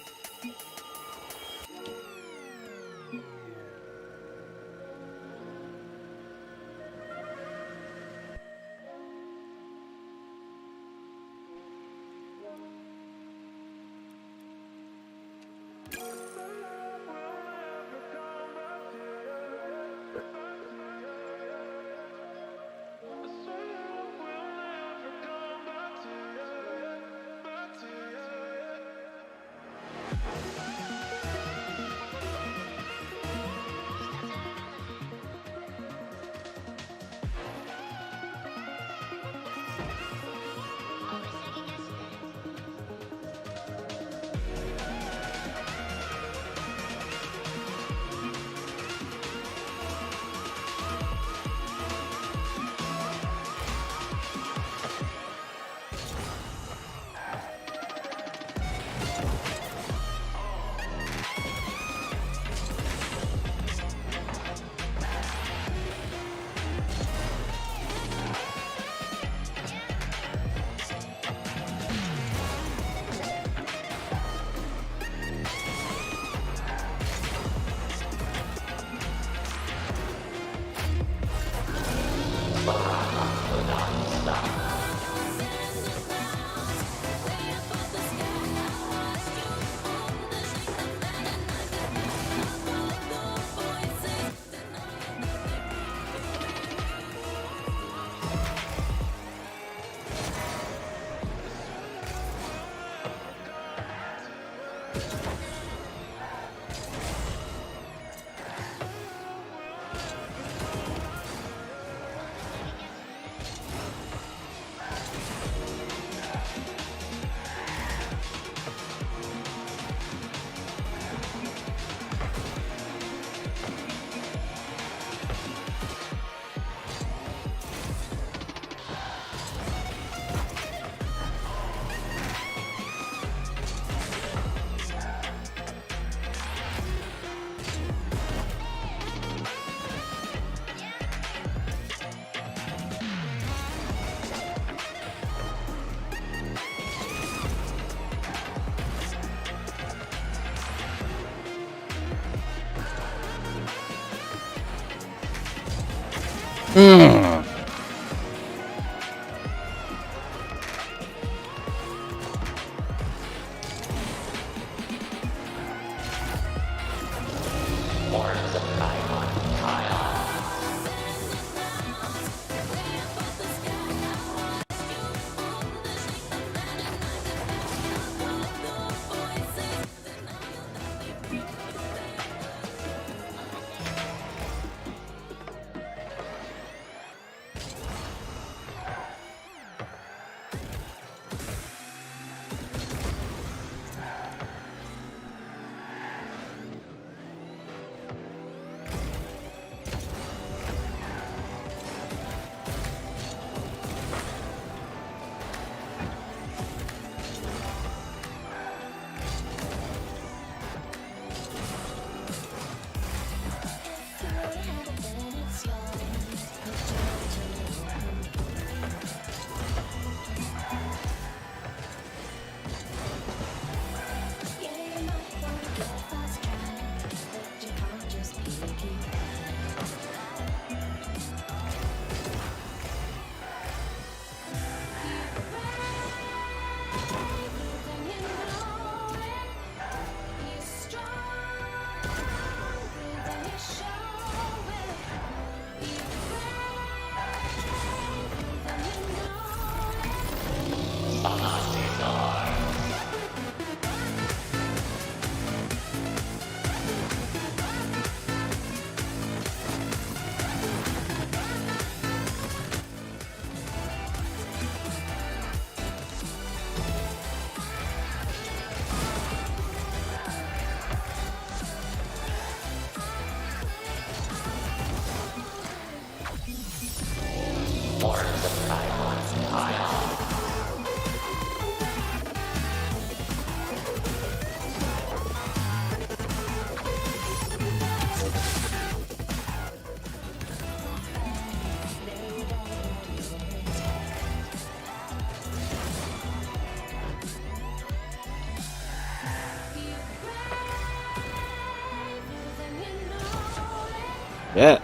Yeah.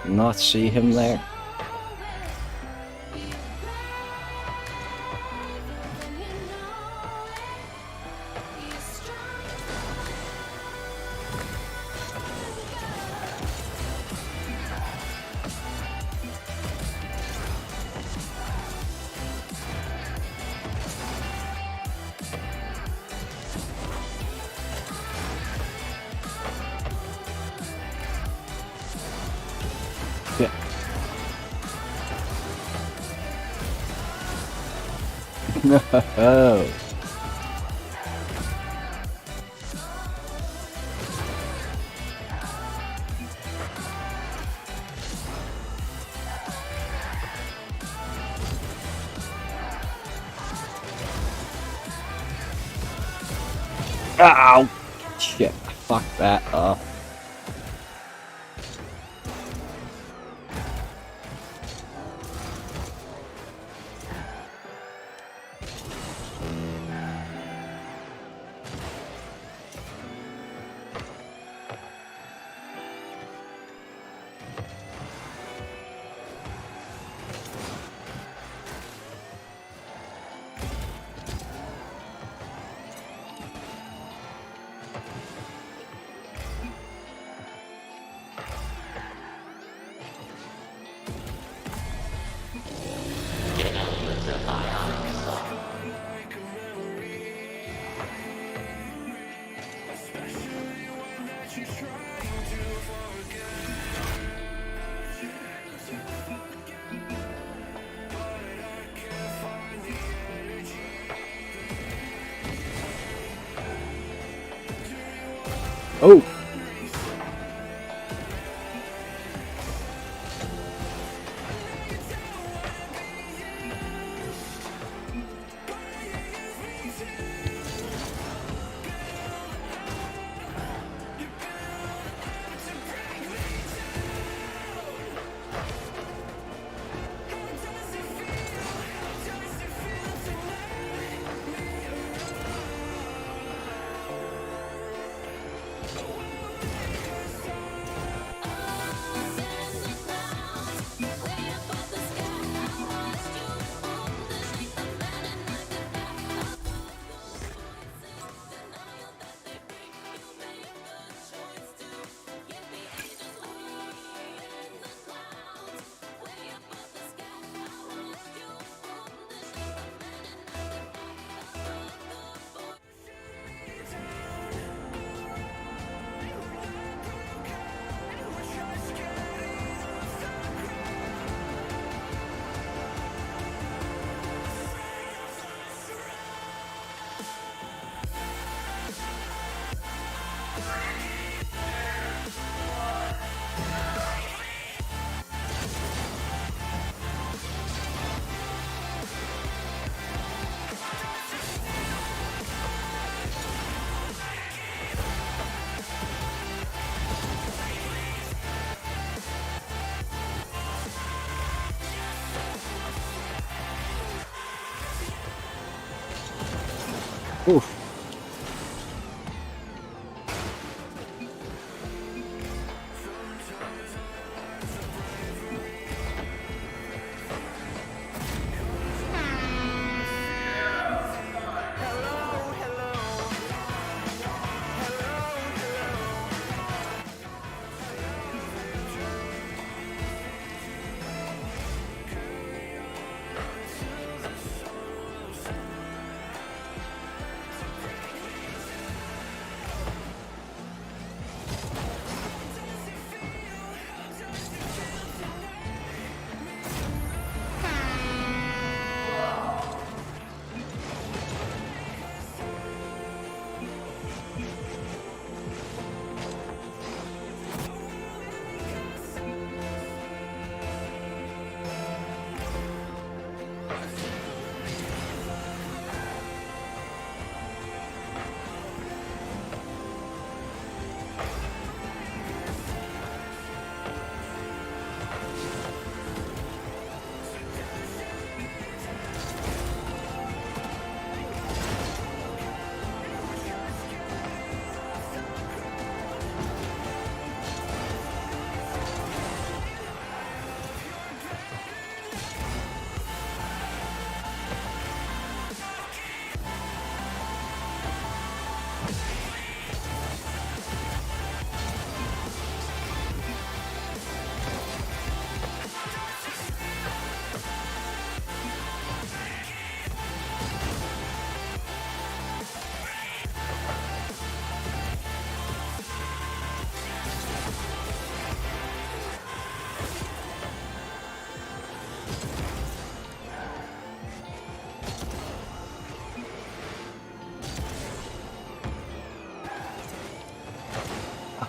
Not see him there. Yeah. No. Ow! Shit, I fucked that up. Oh! Oof.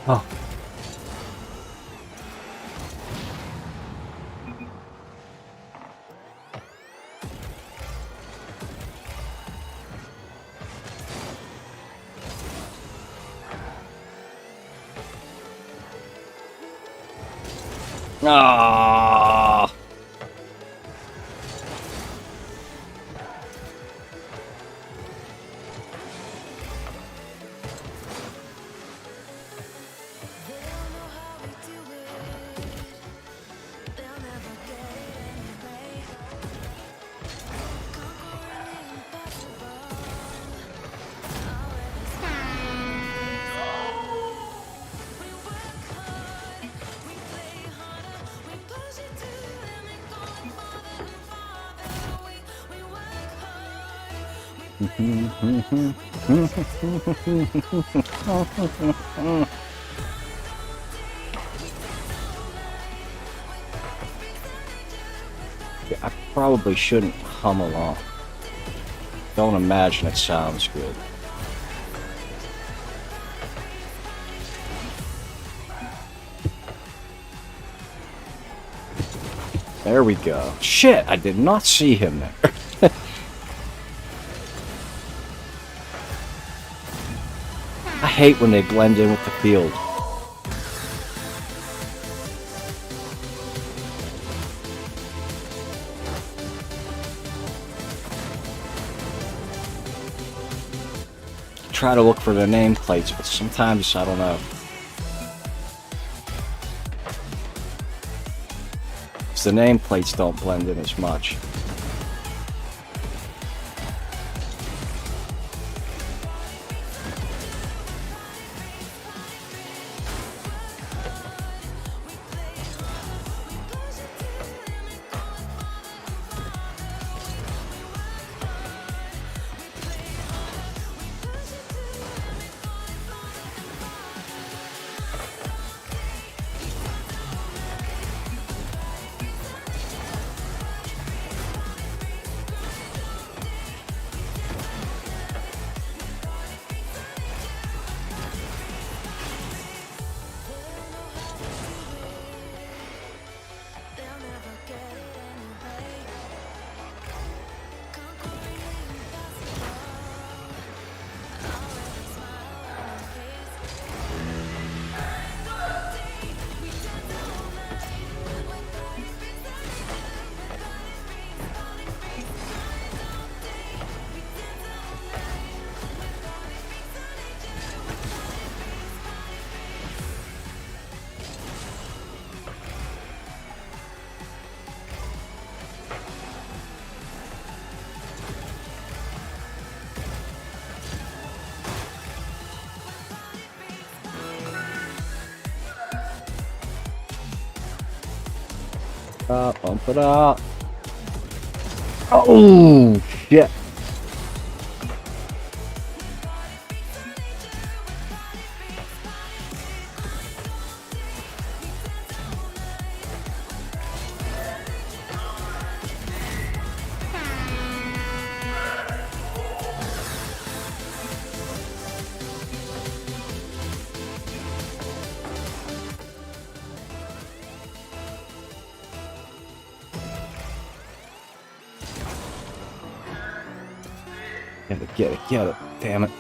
Oh. Ah. Yeah, I probably shouldn't hum along. Don't imagine it sounds good. There we go. Shit, I did not see him there. I hate when they blend in with the field. Try to look for the nameplates, but sometimes I don't know. 'Cause the nameplates don't blend in as much. Bump it up. Oh, shit. Get it, damn it.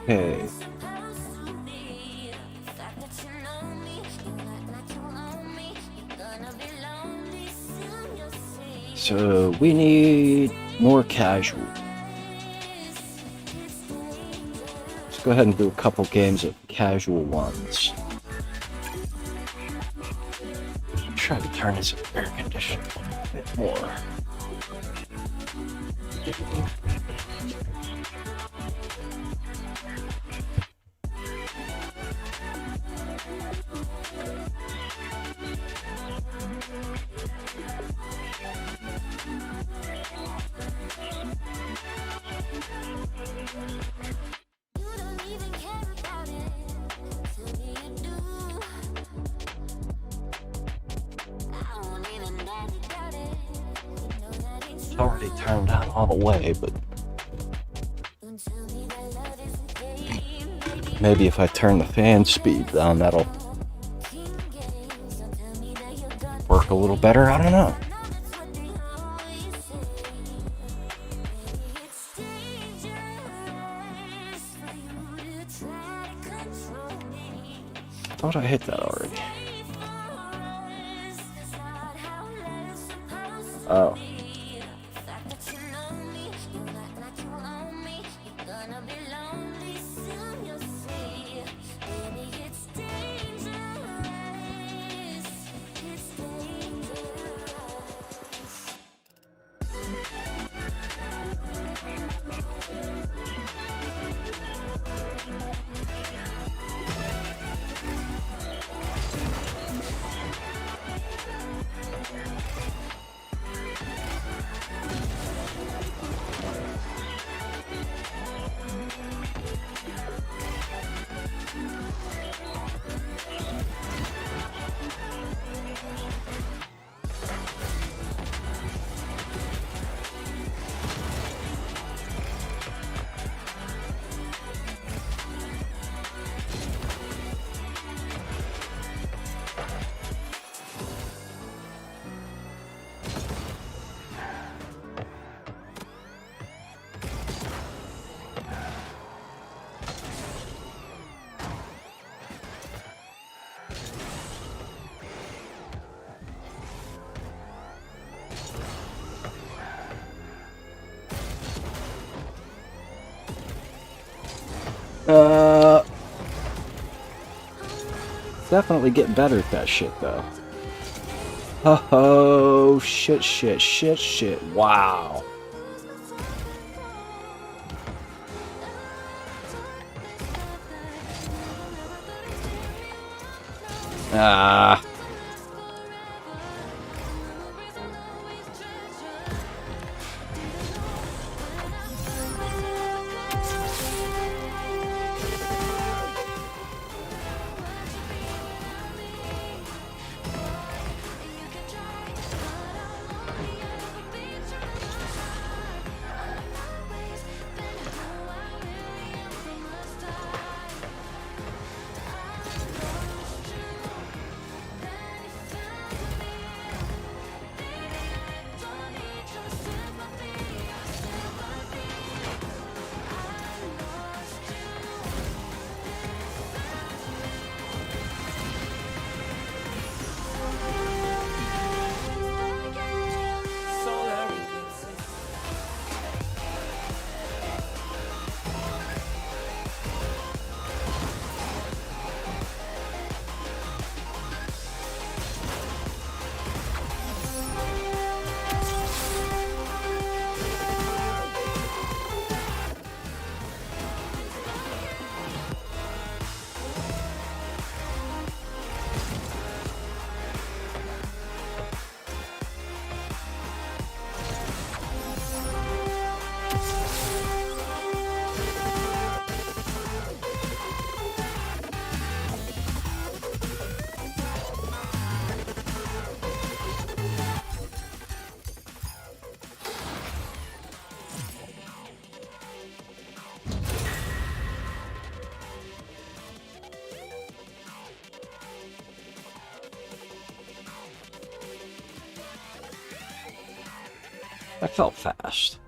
Okay. So we need more casual. Let's go ahead and do a couple games of casual ones. Try to turn this air conditioner. bit more. It's already turned down all the way, but maybe if I turn the fan speed down, that'll work a little better. I don't know. I thought I hit that already. Oh. Definitely get better at that shit, though. Oh, shit. Wow. Ah. That felt fast.